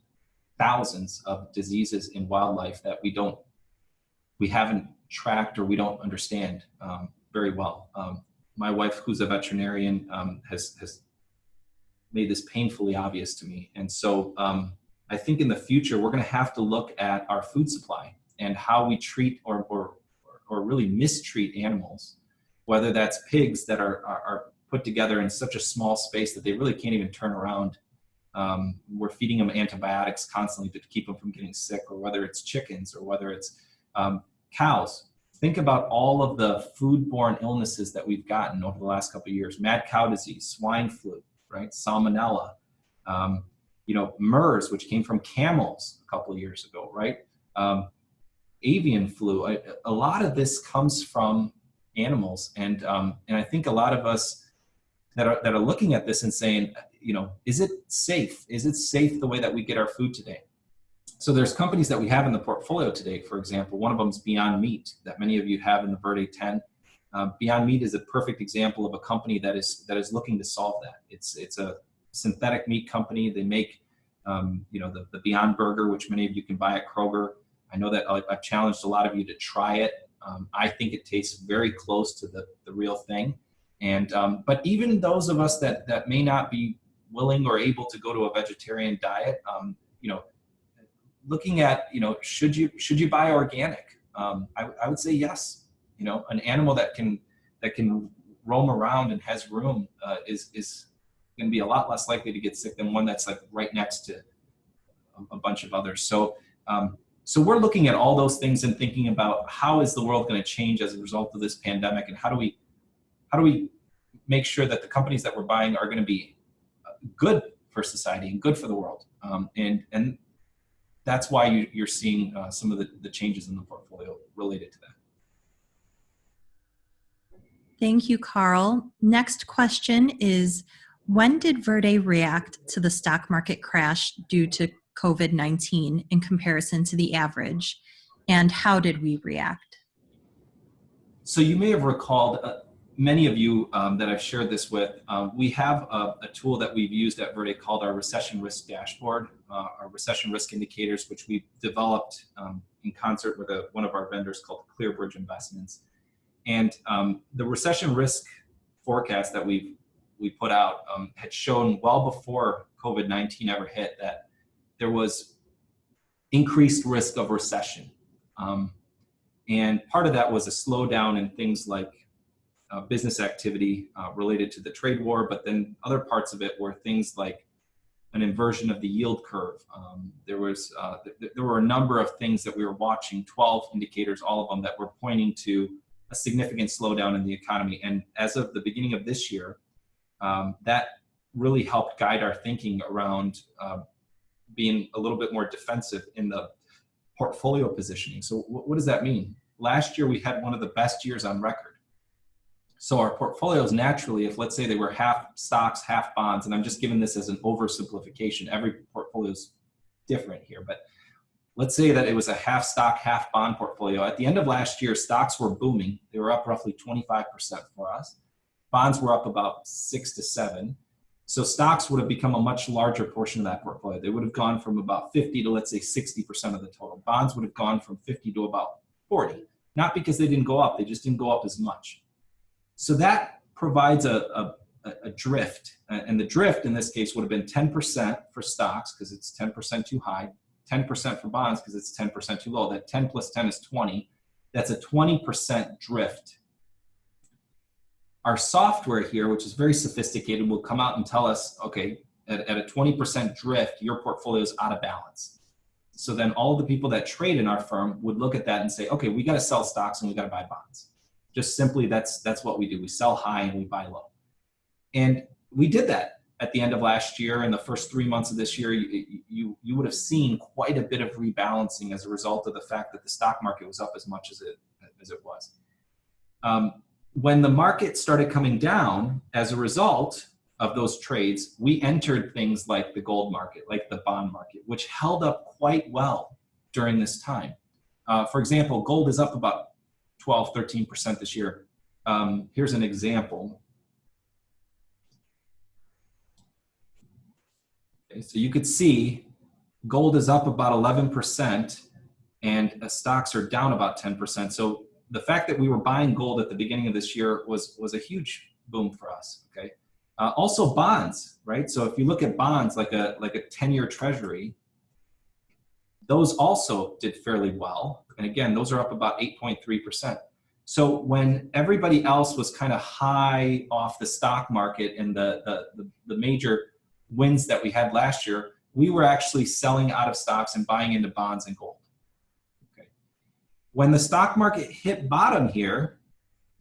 thousands of diseases in wildlife that we haven't tracked or we don't understand very well. My wife, who's a veterinarian, has made this painfully obvious to me, and so I think in the future we're going to have to look at our food supply and how we treat or really mistreat animals, whether that's pigs that are put together in such a small space that they really can't even turn around. We're feeding them antibiotics constantly to keep them from getting sick, or whether it's chickens, or whether it's cows. Think about all of the foodborne illnesses that we've gotten over the last couple of years: mad cow disease, swine flu, right? Salmonella, MERS, which came from camels a couple of years ago, right? Avian flu. A lot of this comes from animals, and I think a lot of us that are looking at this and saying, is it safe? Is it safe the way that we get our food today? So there's companies that we have in the portfolio today. For example, one of them is Beyond Meat, that many of you have in the Verde 10. Beyond Meat is a perfect example of a company that is looking to solve that. It's a synthetic meat company. They make the Beyond Burger, which many of you can buy at Kroger. I know that I've challenged a lot of you to try it. I think it tastes very close to the real thing. And but even those of us that may not be willing or able to go to a vegetarian diet, looking at should you buy organic? I would say yes. An animal that can roam around and has room is going to be a lot less likely to get sick than one that's like right next to a bunch of others. So we're looking at all those things and thinking about how is the world going to change as a result of this pandemic, and how do we make sure that the companies that we're buying are going to be good for society and good for the world. And that's why you're seeing some of the changes in the portfolio related to that. Thank you, Carl. Next question is, when did Verde react to the stock market crash due to COVID-19 in comparison to the average? And how did we react? So you may have recalled, many of you that I've shared this with, we have a tool that we've used at Verde called our recession risk dashboard, our recession risk indicators, which we've developed in concert with one of our vendors called ClearBridge Investments. And the recession risk forecast that we put out had shown well before COVID-19 ever hit that there was increased risk of recession. And part of that was a slowdown in things like business activity related to the trade war, but then other parts of it were things like an inversion of the yield curve. There were a number of things that we were watching, 12 indicators, all of them that were pointing to a significant slowdown in the economy. And as of the beginning of this year, that really helped guide our thinking around being a little bit more defensive in the portfolio positioning. So what does that mean? Last year, we had one of the best years on record. So our portfolios naturally, if let's say they were half stocks, half bonds, and I'm just giving this as an oversimplification, every portfolio is different here, but let's say that it was a half stock, half bond portfolio. At the end of last year, stocks were booming. They were up roughly 25% for us. Bonds were up about 6 to 7. So stocks would have become a much larger portion of that portfolio. They would have gone from about 50 to, let's say, 60% of the total. Bonds would have gone from 50 to about 40. not because they didn't go up, they just didn't go up as much. So that provides a drift, and the drift in this case would have been 10% for stocks because it's 10% too high, 10% for bonds because it's 10% too low. That 10 plus 10 is 20. That's a 20% drift. Our software here, which is very sophisticated, will come out and tell us, okay, at a 20% drift, your portfolio is out of balance. So then all of the people that trade in our firm would look at that and say, okay, we got to sell stocks and we got to buy bonds. Just simply, that's what we do. We sell high and we buy low. And we did that at the end of last year. And the first 3 months of this year, you would have seen quite a bit of rebalancing as a result of the fact that the stock market was up as much as it was. When the market started coming down as a result of those trades, we entered things like the gold market, like the bond market, which held up quite well during this time. For example, gold is up about 12, 13% this year. Here's an example. Okay, so you could see gold is up about 11% and stocks are down about 10%. So the fact that we were buying gold at the beginning of this year was a huge boom for us, okay? Also bonds, right? So if you look at bonds like a 10-year treasury, those also did fairly well. And again, those are up about 8.3%. So when everybody else was kind of high off the stock market and the major wins that we had last year, we were actually selling out of stocks and buying into bonds and gold. Okay. When the stock market hit bottom here,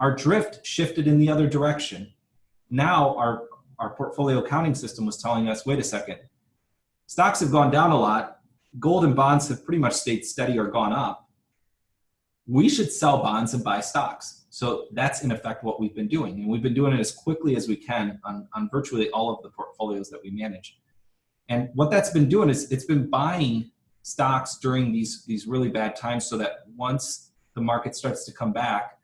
our drift shifted in the other direction. Now our portfolio accounting system was telling us, wait a second, stocks have gone down a lot. Gold and bonds have pretty much stayed steady or gone up. We should sell bonds and buy stocks. So that's in effect what we've been doing. And we've been doing it as quickly as we can on virtually all of the portfolios that we manage. And what that's been doing is it's been buying stocks during these really bad times so that once the market starts to come back,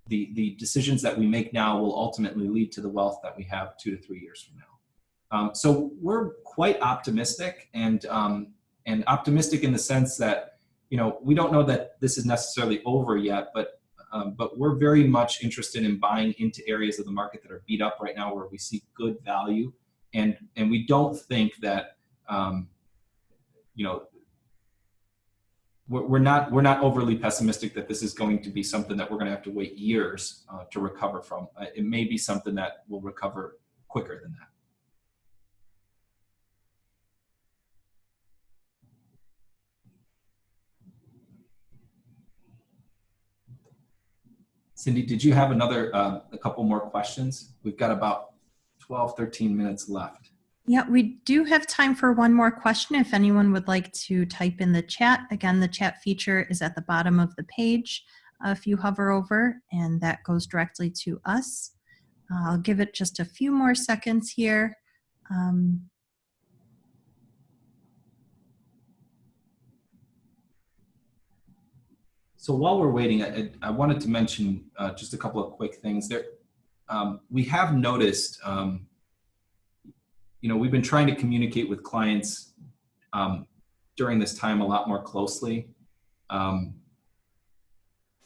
the decisions that we make now will ultimately lead to the wealth that we have 2 to 3 years from now. So we're quite optimistic and optimistic in the sense that, you know, we don't know that this is necessarily over yet, but we're very much interested in buying into areas of the market that are beat up right now where we see good value. And we don't think that, you know, we're not overly pessimistic that this is going to be something that we're going to have to wait years to recover from. It may be something that will recover quicker than that. Cindy, did you have a couple more questions? We've got about 12, 13 minutes left. Yeah, we do have time for one more question if anyone would like to type in the chat. Again, the chat feature is at the bottom of the page if you hover over, and that goes directly to us. I'll give it just a few more seconds here. So while we're waiting, I wanted to mention just a couple of quick things. There, we have noticed, you know, we've been trying to communicate with clients during this time a lot more closely.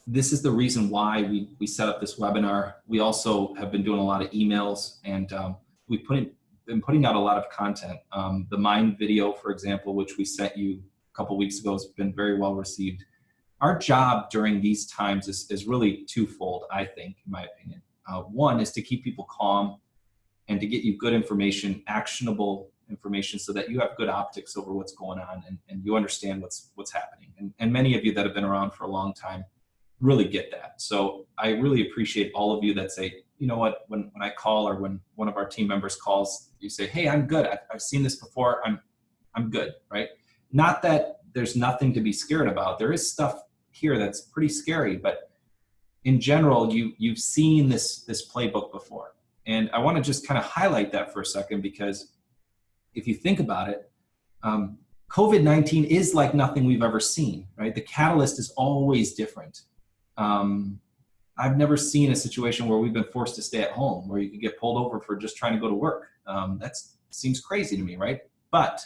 This is the reason why we set up this webinar. We also have been doing a lot of emails, and we've been putting out a lot of content. The Mind video, for example, which we sent you a couple weeks ago, has been very well received. Our job during these times is really twofold, I think, in my opinion. One is to keep people calm and to get you good information, actionable information, so that you have good optics over what's going on and you understand what's happening. And many of you that have been around for a long time really get that. So I really appreciate all of you that say, you know what, when I call or when one of our team members calls, you say, hey, I'm good. I've seen this before. I'm good, right? Not that there's nothing to be scared about. There is stuff here that's pretty scary, but in general, you've seen this playbook before. And I want to just kind of highlight that for a second, because if you think about it, COVID-19 is like nothing we've ever seen, right? The catalyst is always different. I've never seen a situation where we've been forced to stay at home, where you could get pulled over for just trying to go to work. That seems crazy to me, right? But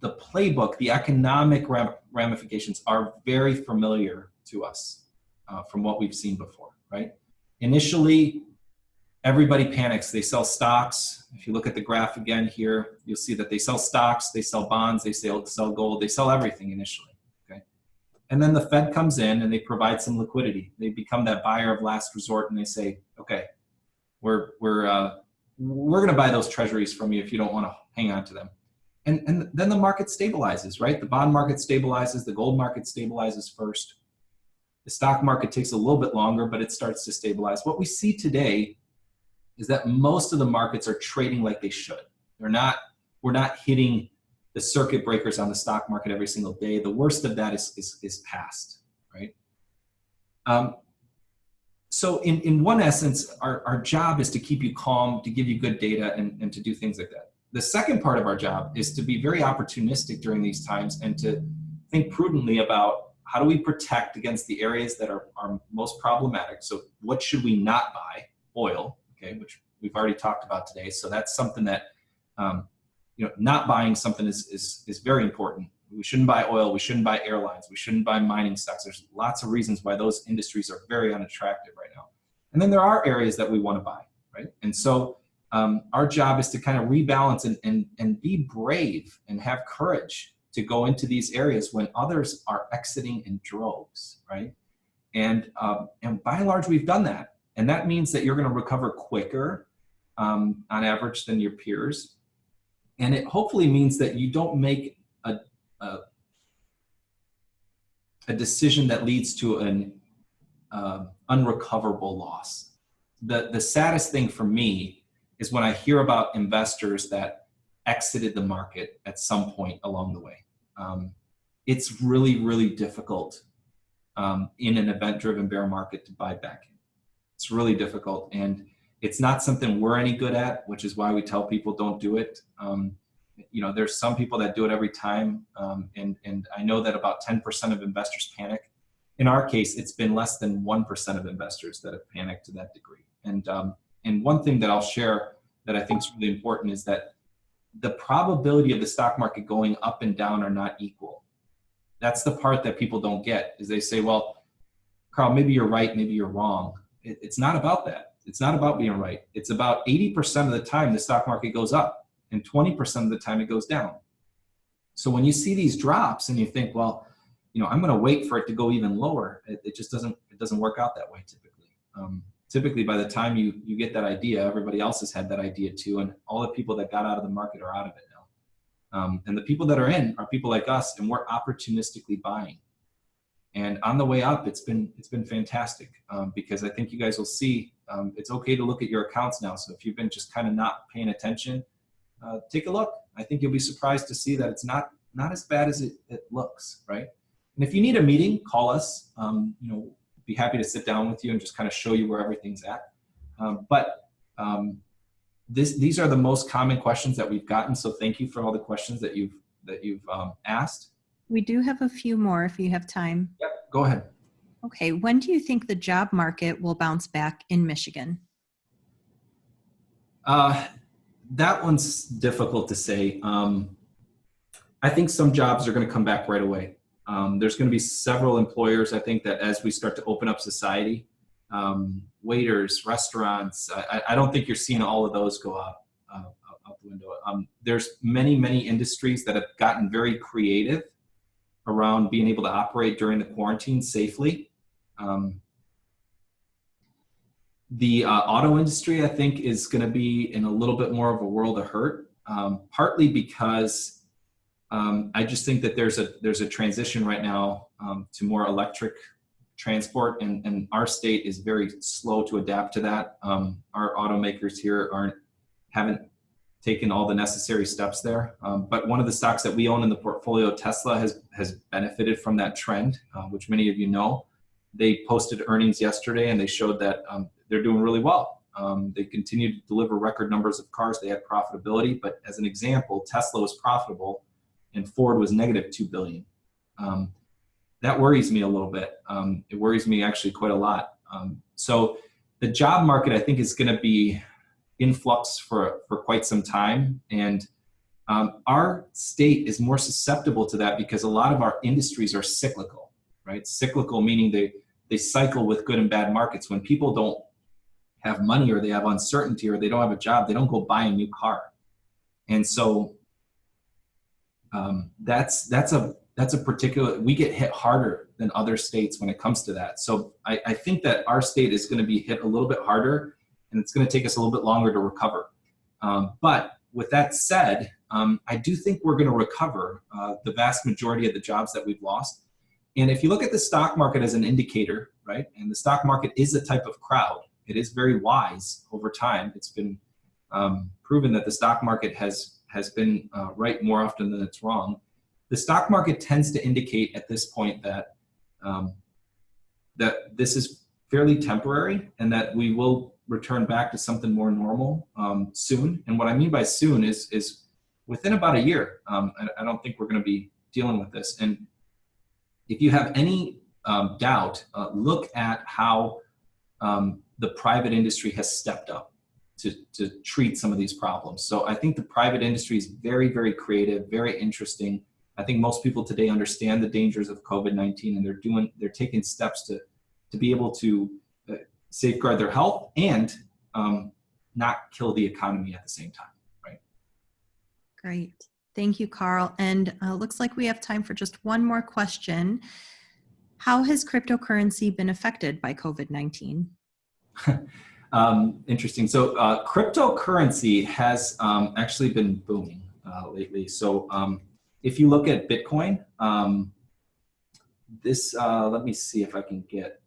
the playbook, the economic ramifications are very familiar to us from what we've seen before, right? Initially, everybody panics. They sell stocks. If you look at the graph again here, you'll see that they sell stocks, they sell bonds, they sell gold, they sell everything initially, okay? And then the Fed comes in and they provide some liquidity. They become that buyer of last resort, and they say, okay, we're going to buy those treasuries from you if you don't want to hang on to them. And then the market stabilizes, right? The bond market stabilizes, the gold market stabilizes first. The stock market takes a little bit longer, but it starts to stabilize. What we see today is that most of the markets are trading like they should. We're not hitting the circuit breakers on the stock market every single day. The worst of that is past, right? So in one essence, our job is to keep you calm, to give you good data, and to do things like that. The second part of our job is to be very opportunistic during these times and to think prudently about how do we protect against the areas that are most problematic. So what should we not buy? Oil, okay, which we've already talked about today. So that's something that, not buying something is very important. We shouldn't buy oil. We shouldn't buy airlines. We shouldn't buy mining stocks. There's lots of reasons why those industries are very unattractive right now. And then there are areas that we want to buy, right? And so our job is to kind of rebalance and be brave and have courage to go into these areas when others are exiting in droves, right? And by and large, we've done that. And that means that you're going to recover quicker on average than your peers. And it hopefully means that you don't make a decision that leads to an unrecoverable loss. The saddest thing for me is when I hear about investors that exited the market at some point along the way. It's really, really difficult in an event-driven bear market to buy back in. It's really difficult, and it's not something we're any good at, which is why we tell people don't do it. There's some people that do it every time, and I know that about 10% of investors panic. In our case, it's been less than 1% of investors that have panicked to that degree. And one thing that I'll share that I think is really important is that the probability of the stock market going up and down are not equal. That's the part that people don't get, is they say, well, Carl, maybe you're right, maybe you're wrong. It's not about that. It's not about being right. It's about 80% of the time the stock market goes up and 20% of the time it goes down. So when you see these drops and you think, well, I'm going to wait for it to go even lower, it just doesn't work out that way typically. Typically, by the time you get that idea, everybody else has had that idea too, and all the people that got out of the market are out of it now. And the people that are in are people like us, and we're opportunistically buying. And on the way up, it's been fantastic because I think you guys will see it's okay to look at your accounts now. So if you've been just kind of not paying attention, take a look. I think you'll be surprised to see that it's not as bad as it looks, right? And if you need a meeting, call us. Be happy to sit down with you and just kind of show you where everything's at. These are the most common questions that we've gotten. So thank you for all the questions that you've asked. We do have a few more if you have time. Yep, go ahead. Okay, when do you think the job market will bounce back in Michigan? That one's difficult to say. I think some jobs are going to come back right away. There's going to be several employers, I think, that as we start to open up society, waiters, restaurants, I don't think you're seeing all of those go out the window. There's many, many industries that have gotten very creative around being able to operate during the quarantine safely. The auto industry, I think, is going to be in a little bit more of a world of hurt, partly because I just think that there's a transition right now to more electric transport, and our state is very slow to adapt to that. Our automakers here haven't taken all the necessary steps there. But one of the stocks that we own in the portfolio, Tesla, has benefited from that trend, which many of you know. They posted earnings yesterday, and they showed that they're doing really well. They continue to deliver record numbers of cars. They had profitability, but as an example, Tesla was profitable and Ford was negative $2 billion. That worries me a little bit. It worries me actually quite a lot. So the job market, I think, is going to be in flux for quite some time. And Our state is more susceptible to that because a lot of our industries are cyclical, right? Cyclical meaning they cycle with good and bad markets. When people don't have money or they have uncertainty or they don't have a job, they don't go buy a new car. And so that's a particular, we get hit harder than other states when it comes to that. So I think that our state is going to be hit a little bit harder, and it's going to take us a little bit longer to recover. But with that said, I do think we're going to recover the vast majority of the jobs that we've lost. And if you look at the stock market as an indicator, right, and the stock market is a type of crowd, it is very wise over time. It's been proven that the stock market has been right more often than it's wrong. The stock market tends to indicate at this point that that this is fairly temporary and that we will return back to something more normal soon. And what I mean by soon is within about a year. I don't think we're going to be dealing with this. And if you have any doubt, look at how the private industry has stepped up to treat some of these problems. So I think the private industry is very, very creative, very interesting. I think most people today understand the dangers of COVID-19, and they're taking steps to be able to safeguard their health and not kill the economy at the same time, right? Great. Thank you, Carl. And looks like we have time for just one more question. How has cryptocurrency been affected by COVID-19? Interesting. So cryptocurrency has actually been booming lately. So if you look at Bitcoin, let me see if I can get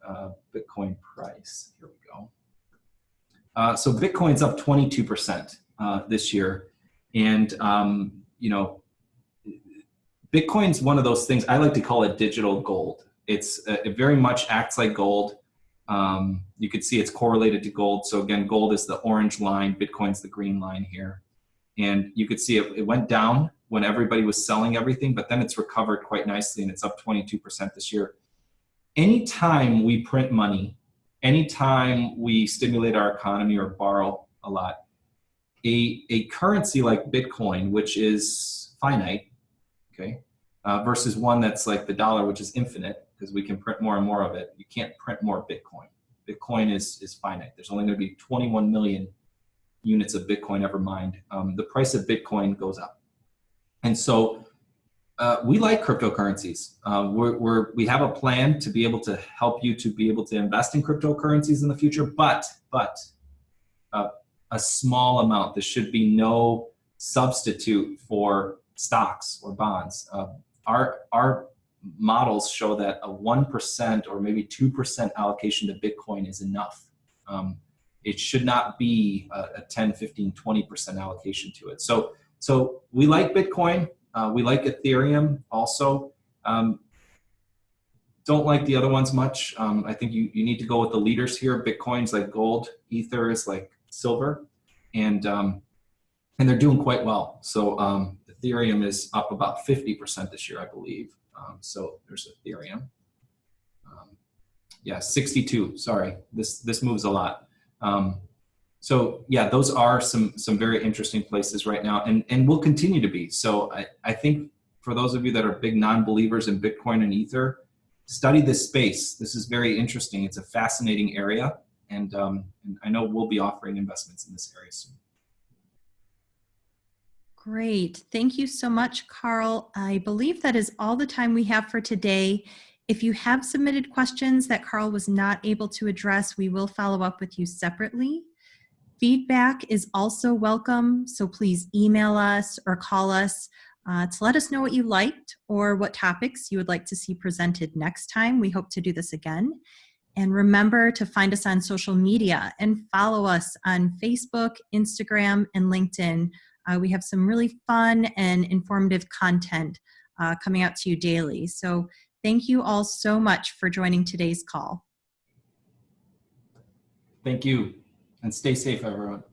Bitcoin price. Here we go. So Bitcoin's up 22% this year. And, Bitcoin's one of those things, I like to call it digital gold. It very much acts like gold. You could see it's correlated to gold. So again, gold is the orange line, Bitcoin's the green line here. And you could see it went down when everybody was selling everything, but then it's recovered quite nicely and it's up 22% this year. Anytime we print money, anytime we stimulate our economy or borrow a lot, a currency like Bitcoin, which is finite, okay, versus one that's like the dollar, which is infinite, because we can print more and more of it. You can't print more Bitcoin. Bitcoin is finite. There's only going to be 21 million units of Bitcoin ever mined. The price of Bitcoin goes up. And so we like cryptocurrencies. We have a plan to be able to help you to be able to invest in cryptocurrencies in the future, but a small amount. There should be no substitute for stocks or bonds. Our models show that a 1% or maybe 2% allocation to Bitcoin is enough. It should not be a 10, 15, 20% allocation to it. So we like Bitcoin. We like Ethereum also. Don't like the other ones much. I think you need to go with the leaders here. Bitcoin's like gold, Ether is like silver, and they're doing quite well. So Ethereum is up about 50% this year, I believe. So there's Ethereum. 62. Sorry, this moves a lot. So yeah, those are some very interesting places right now, and will continue to be. So I think for those of you that are big non-believers in Bitcoin and Ether, study this space. This is very interesting. It's a fascinating area, and I know we'll be offering investments in this area soon. Great. Thank you so much, Carl. I believe that is all the time we have for today. If you have submitted questions that Carl was not able to address, we will follow up with you separately. Feedback is also welcome, so please email us or call us to let us know what you liked or what topics you would like to see presented next time. We hope to do this again. And remember to find us on social media and follow us on Facebook, Instagram, and LinkedIn. We have some really fun and informative content coming out to you daily. So thank you all so much for joining today's call. Thank you, and stay safe, everyone.